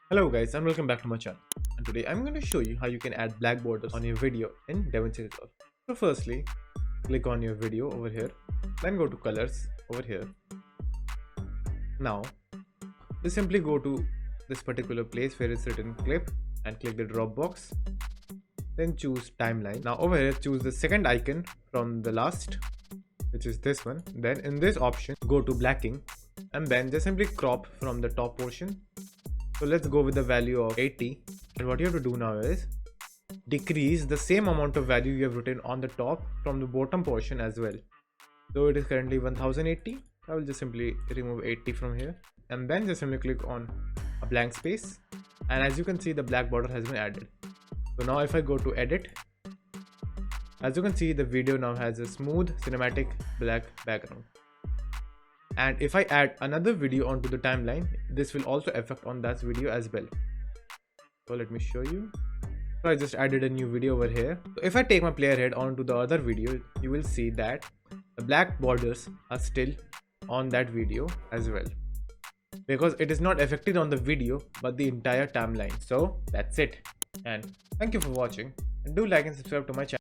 Hello guys and welcome back to my channel, and today I'm going to show you how you can add black borders on your video in Davinci Resolve. So firstly, click on your video over here, then go to colors over here. Now just simply go to this particular place where it's written clip and click the drop box, then choose timeline. Now over here choose the second icon from the last, which is this one. Then in this option go to blacking and then just simply crop from the top portion. So let's go with the value of 80, and what you have to do now is decrease the same amount of value you have written on the top from the bottom portion as well. So it is currently 1080. I will just simply remove 80 from here and then just simply click on a blank space, and as you can see the black border has been added. So now if I go to edit, as you can see the video now has a smooth cinematic black background. And if I add another video onto the timeline, this will also affect on that video as well. So let me show you. So I just added a new video over here. So if I take my player head onto the other video, you will see that the black borders are still on that video as well, because it is not affected on the video but the entire timeline. So that's it, and thank you for watching, and do like and subscribe to my channel.